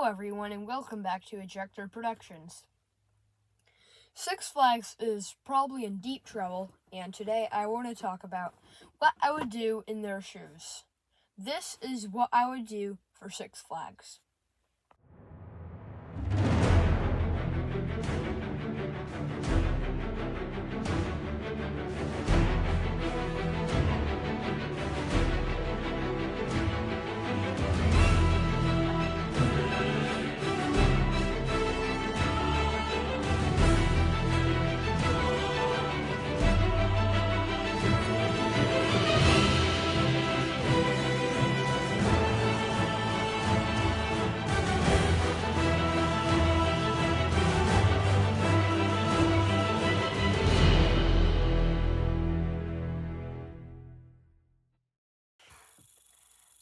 Hello everyone and welcome back to Ejector Productions. Six Flags is probably in deep trouble, and today I want to talk about what I would do in their shoes. This is what I would do for Six Flags.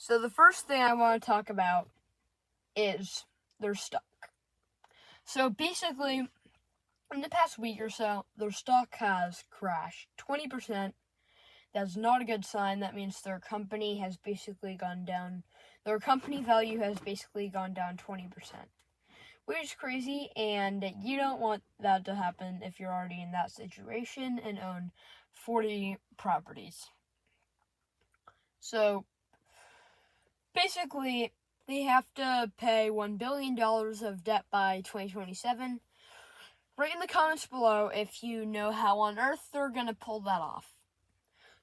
So the first thing I want to talk about is their stock. So basically, in the past week or so, their stock has crashed 20%. That's not a good sign. That means their company has basically gone down. Their company value has basically gone down 20%, which is crazy, and you don't want that to happen if you're already in that situation and own 40 properties. So basically, they have to pay $1 billion of debt by 2027. Write in the comments below if you know how on earth they're going to pull that off.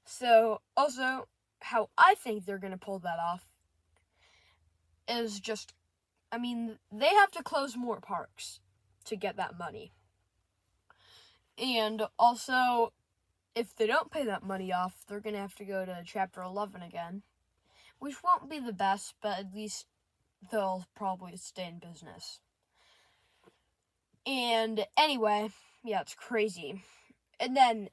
So, also, how I think they're going to pull that off is just, they have to close more parks to get that money. And also, if they don't pay that money off, they're going to have to go to Chapter 11 again, which won't be the best, but at least they'll probably stay in business. And anyway, yeah, it's crazy. And then,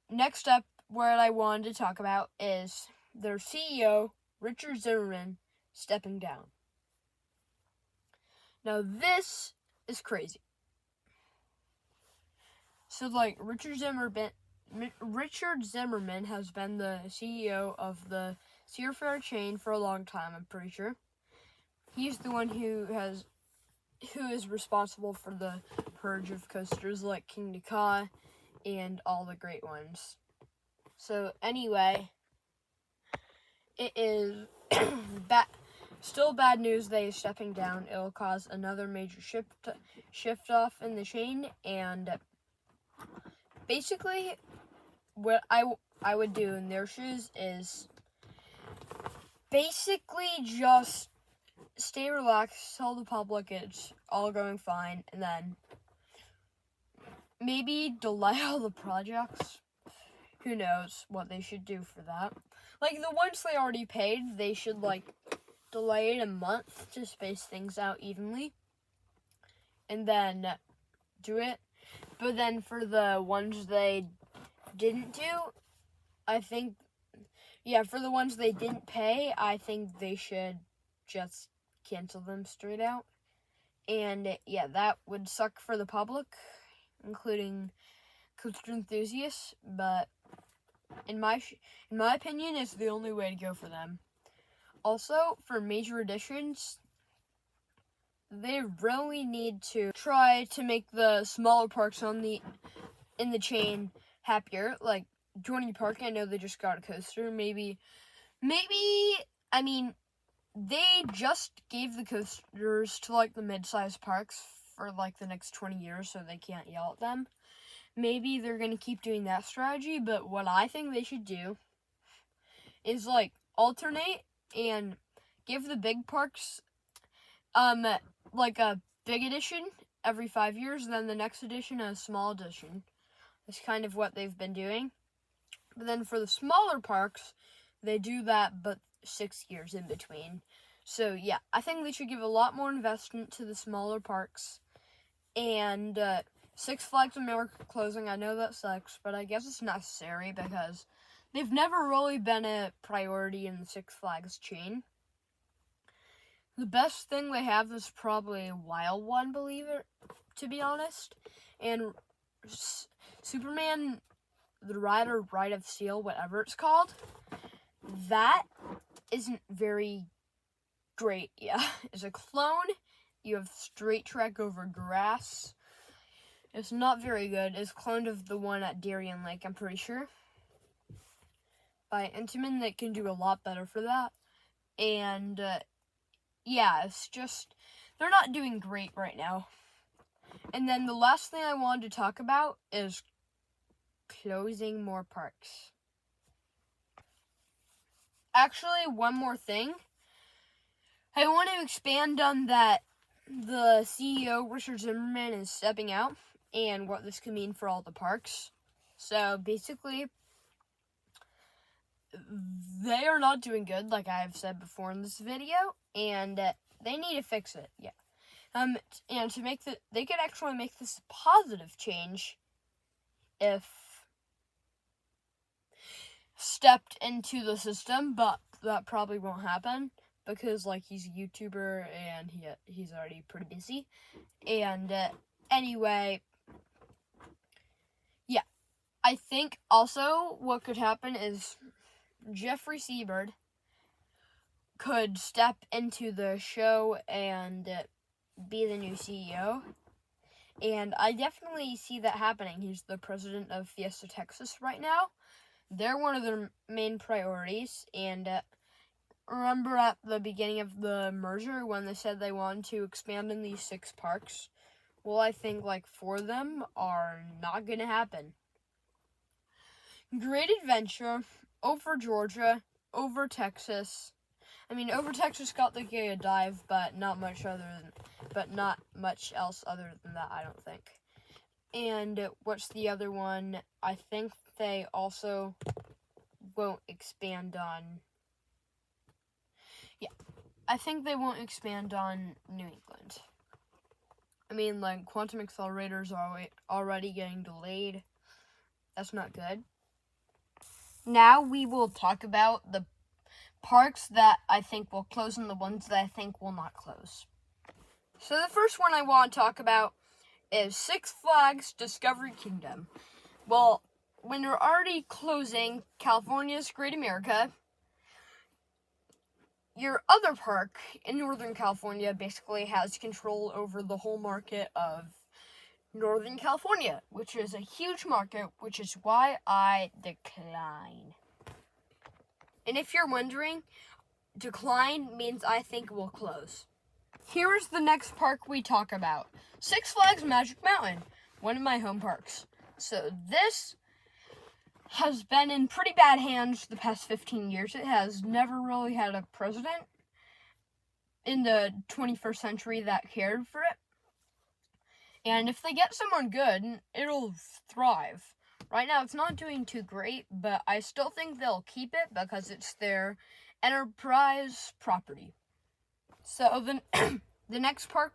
next up, what I wanted to talk about is their CEO, Richard Zimmerman, stepping down. Now, this is crazy. So, Richard Zimmerman has been the CEO of the Cedar Fair chain for a long time, I'm pretty sure. He's the one who is responsible for the purge of coasters like King Ka and all the great ones. So anyway, it is still bad news that he's stepping down. It'll cause another major shift off in the chain, and basically what I would do in their shoes is basically just stay relaxed, tell the public it's all going fine, and then maybe delay all the projects. Who knows what they should do for that. The ones they already paid, they should, delay it a month to space things out evenly. And then do it. But then for the ones they didn't do, for the ones they didn't pay, I think they should just cancel them straight out. And, yeah, that would suck for the public, including coaster enthusiasts, but in my opinion, it's the only way to go for them. Also, for major additions, they really need to try to make the smaller parks in the chain happier. Like Dorney Park, I know they just got a coaster. Maybe, they just gave the coasters to the mid-sized parks for the next 20 years, so they can't yell at them. Maybe they're going to keep doing that strategy, but what I think they should do is, alternate and give the big parks, a big edition every 5 years, and then the next edition a small edition. That's kind of what they've been doing. But then for the smaller parks, they do that, but 6 years in between. So, yeah, I think they should give a lot more investment to the smaller parks, and, Six Flags America closing, I know that sucks, but I guess it's necessary because they've never really been a priority in the Six Flags chain. The best thing they have is probably Wild One, to be honest, and Superman, the Rider, Ride of Steel, whatever it's called, that isn't very straight, yeah. It's a clone. You have straight track over grass. It's not very good. It's cloned of the one at Darien Lake, I'm pretty sure, by Intamin. That can do a lot better for that. And, yeah, it's just, they're not doing great right now. And then the last thing I wanted to talk about is closing more parks. Actually, one more thing. I want to expand on that. The CEO, Richard Zimmerman, is stepping out, and what this could mean for all the parks. So basically, they are not doing good, like I have said before in this video, and they need to fix it. Yeah. And to make they could actually make this a positive change if stepped into the system, but that probably won't happen because, like, he's a YouTuber and he's already pretty busy. And anyway, yeah, I think also what could happen is Jeffrey Seabird could step into the show and be the new CEO. And I definitely see that happening. He's the president of Fiesta Texas right now. They're one of their main priorities. And remember at the beginning of the merger when they said they wanted to expand in these 6 parks? Well, I think like 4 of them are not going to happen. Great Adventure over Georgia, over Texas. I mean, over Texas got the Giga Dive, but not much else other than that, I don't think. And what's the other one? I think they also won't expand on. Yeah, I think they won't expand on New England. I mean, like, Quantum Accelerators are already getting delayed. That's not good. Now we will talk about the parks that I think will close and the ones that I think will not close. So the first one I want to talk about is Six Flags Discovery Kingdom. Well, when you're already closing California's Great America, your other park in Northern California basically has control over the whole market of Northern California, which is a huge market, which is why I decline. And if you're wondering, decline means I think will close. Here is the next park we talk about. Six Flags Magic Mountain, one of my home parks. So this has been in pretty bad hands the past 15 years. It has never really had a president in the 21st century that cared for it. And if they get someone good, it'll thrive. Right now, it's not doing too great, but I still think they'll keep it because it's their enterprise property. So the next park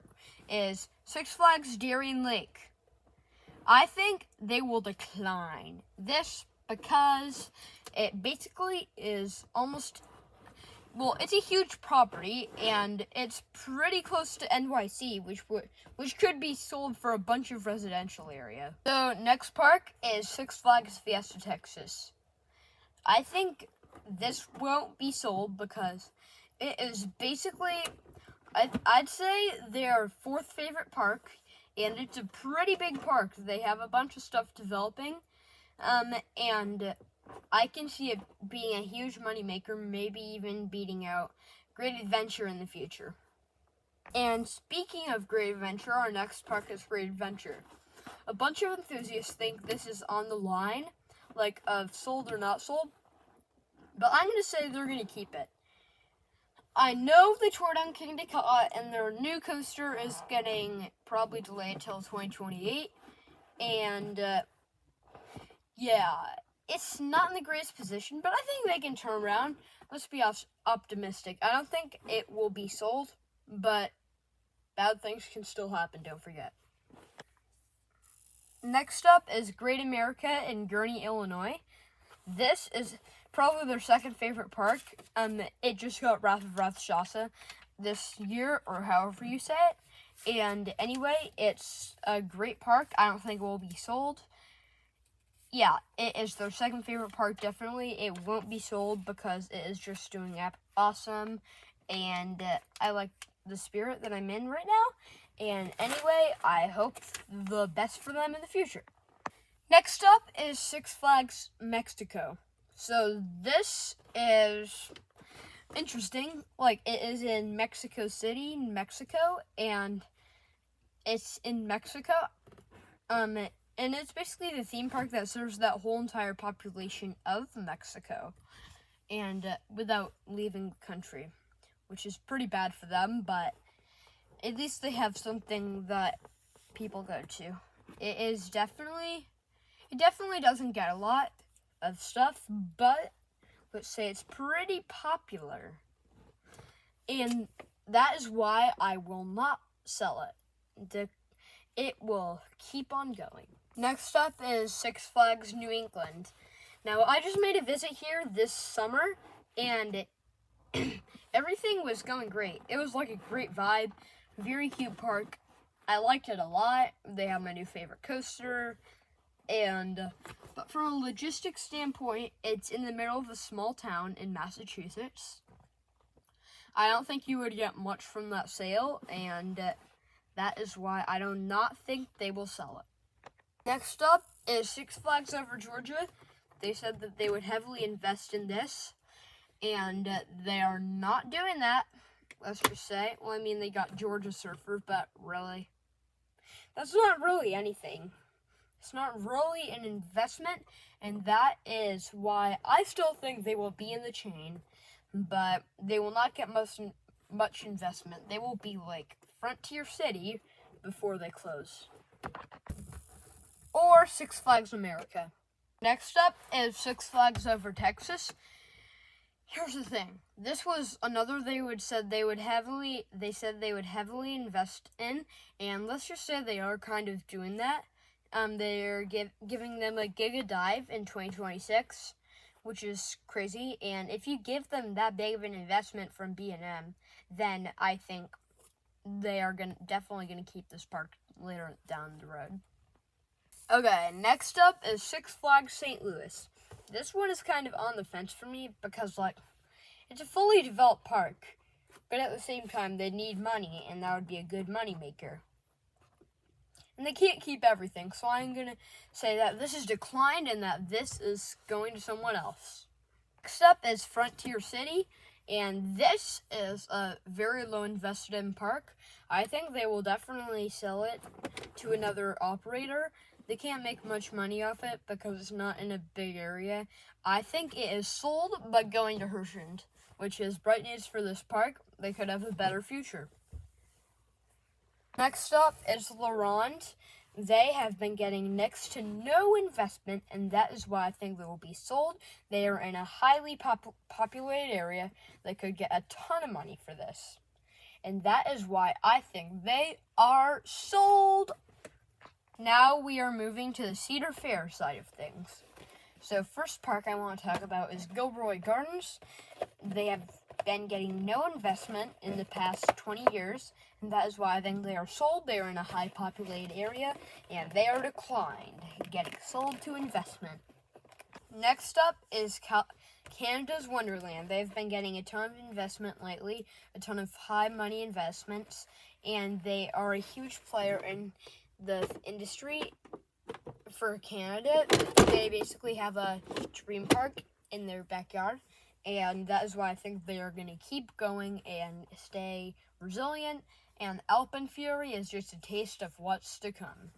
is Six Flags Darien Lake. I think they will decline this because it basically is almost, well, it's a huge property and it's pretty close to NYC, which could be sold for a bunch of residential area. So next park is Six Flags Fiesta Texas. I think this won't be sold because it is basically, I'd say their 4th favorite park, and it's a pretty big park. They have a bunch of stuff developing, and I can see it being a huge moneymaker, maybe even beating out Great Adventure in the future. And speaking of Great Adventure, our next park is Great Adventure. A bunch of enthusiasts think this is on the line, like of sold or not sold, but I'm going to say they're going to keep it. I know they tore down King Dakota, and their new coaster is getting probably delayed till 2028, and yeah, it's not in the greatest position, but I think they can turn around. Let's be optimistic. I don't think it will be sold, but bad things can still happen, don't forget. Next up is Great America in Gurnee, Illinois. This is probably their 2nd favorite park. It just got Wrath of Ratshasa this year, or however you say it. And anyway, it's a great park. I don't think it will be sold. Yeah, it is their 2nd favorite park, definitely. It won't be sold because it is just doing awesome. and I like the spirit that I'm in right now. And anyway, I hope the best for them in the future. Next up is Six Flags Mexico. So this is interesting. Like, it is in Mexico City, Mexico, and it's in Mexico. And it's basically the theme park that serves that whole entire population of Mexico, and without leaving the country, which is pretty bad for them, but at least they have something that people go to. It definitely doesn't get a lot of stuff, but let's say it's pretty popular. And that is why I will not sell it. It will keep on going. Next up is Six Flags New England. Now, I just made a visit here this summer, and everything was going great. It was like a great vibe, very cute park. I liked it a lot. They have my new favorite coaster, but from a logistics standpoint, it's in the middle of a small town in Massachusetts. I don't think you would get much from that sale, and that is why I do not think they will sell it. Next up is Six Flags Over Georgia. They said that they would heavily invest in this, and they are not doing that, let's just say. Well, I mean, they got Georgia Surfer, but really, that's not really anything. It's not really an investment, and that is why I still think they will be in the chain, but they will not get much investment. They will be like Frontier City before they close. Or Six Flags America. Next up is Six Flags Over Texas. Here's the thing. This was another they said they would heavily invest in, and let's just say they are kind of doing that. They're giving them a Giga Dive in 2026, which is crazy. And if you give them that big of an investment from B&M, then I think they are definitely gonna keep this park later down the road. Okay, next up is Six Flags St. Louis. This one is kind of on the fence for me because, like, it's a fully developed park, but at the same time, they need money, and that would be a good money maker. And they can't keep everything, so I'm going to say that this is declined and that this is going to someone else. Next up is Frontier City, and this is a very low invested in park. I think they will definitely sell it to another operator. They can't make much money off it because it's not in a big area. I think it is sold, but going to Hershend, which is bright news for this park. They could have a better future. Next up is La Ronde. They have been getting next to no investment, and that is why I think they will be sold. They are in a highly populated area. They could get a ton of money for this. And that is why I think they are sold. Now we are moving to the Cedar Fair side of things. So first park I want to talk about is Gilroy Gardens. They have been getting no investment in the past 20 years, and that is why I think they are sold. They are in a high populated area, and they are declined, getting sold to investment. Next up is Canada's Wonderland. They've been getting a ton of investment lately, a ton of high money investments, and they are a huge player in the industry for Canada. They basically have a dream park in their backyard, and that is why I think they are going to keep going and stay resilient, and Alpenfury is just a taste of what's to come.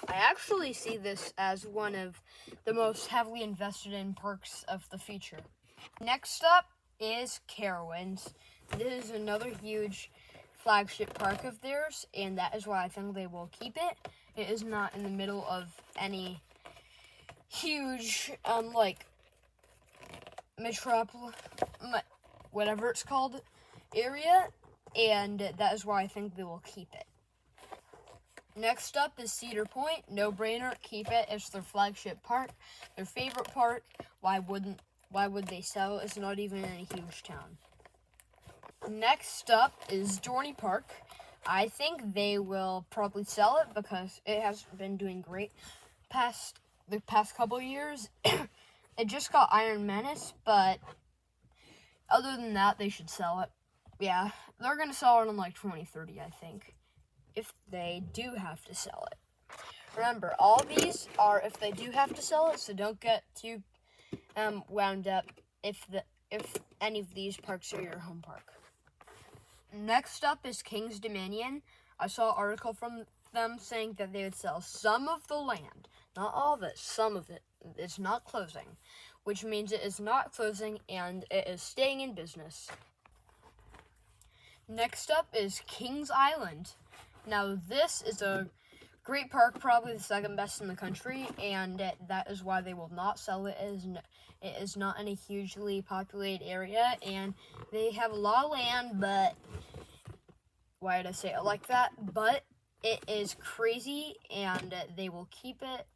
I actually see this as one of the most heavily invested in parks of the future. Next up is Carowinds. This is another huge flagship park of theirs, and that is why I think they will keep it. It is not in the middle of any huge, metropolis, whatever it's called, area, and that is why I think they will keep it. Next up is Cedar Point. No brainer, keep it. It's their flagship park, their favorite park. Why would they sell it? It's not even in a huge town. Next up is Dorney Park. I think they will probably sell it because it has been doing great the past couple of years. It just got Iron Menace, but other than that, they should sell it. Yeah, they're going to sell it in like 2030, I think, if they do have to sell it. Remember, all these are if they do have to sell it, so don't get too wound up if any of these parks are your home park. Next up is King's Dominion. I saw an article from them saying that they would sell some of the land, not all of it, some of it. It's not closing, which means it is not closing and it is staying in business. Next up is Kings Island. Now, this is a great park, probably the second best in the country, and that is why they will not sell it. It is not in a hugely populated area, and they have a lot of land, but why did I say it like that? But it is crazy, and they will keep it.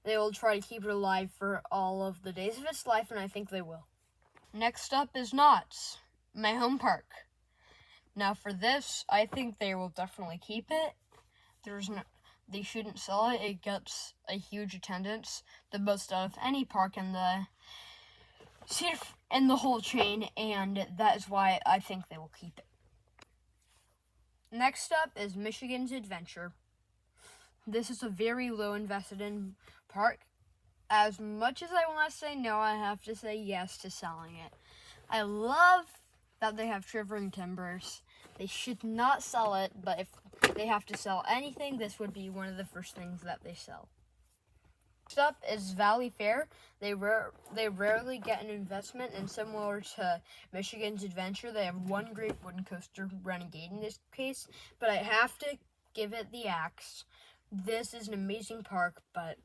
They will try to keep it alive for all of the days of its life, and I think they will. Next up is Knott's, my home park. Now for this, I think they will definitely keep it. They shouldn't sell it. It gets a huge attendance, the most out of any park in the whole chain, and that is why I think they will keep it. Next up is Michigan's Adventure. This is a very low invested in park. As much as I want to say no, I have to say yes to selling it. I love that they have Trevor and Timbers. They should not sell it, but if they have to sell anything, this would be one of the first things that they sell. Next up is Valley Fair. They rarely get an investment, and similar to Michigan's Adventure, they have one great wooden coaster, Renegade in this case, but I have to give it the axe. This is an amazing park, but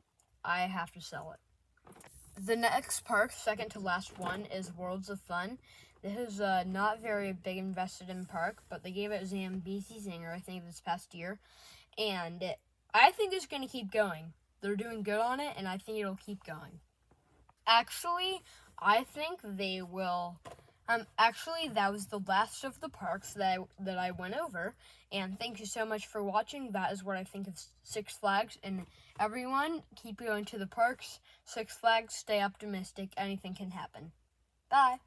I have to sell it. The next park, second to last one, is Worlds of Fun. This is not very big invested in park, but they gave it Zambezi Singer, I think, this past year. And I think it's going to keep going. They're doing good on it, and I think it'll keep going. Actually, I think they will. Actually, that was the last of the parks that I went over. And thank you so much for watching. That is what I think of Six Flags. And everyone, keep going to the parks. Six Flags, stay optimistic. Anything can happen. Bye.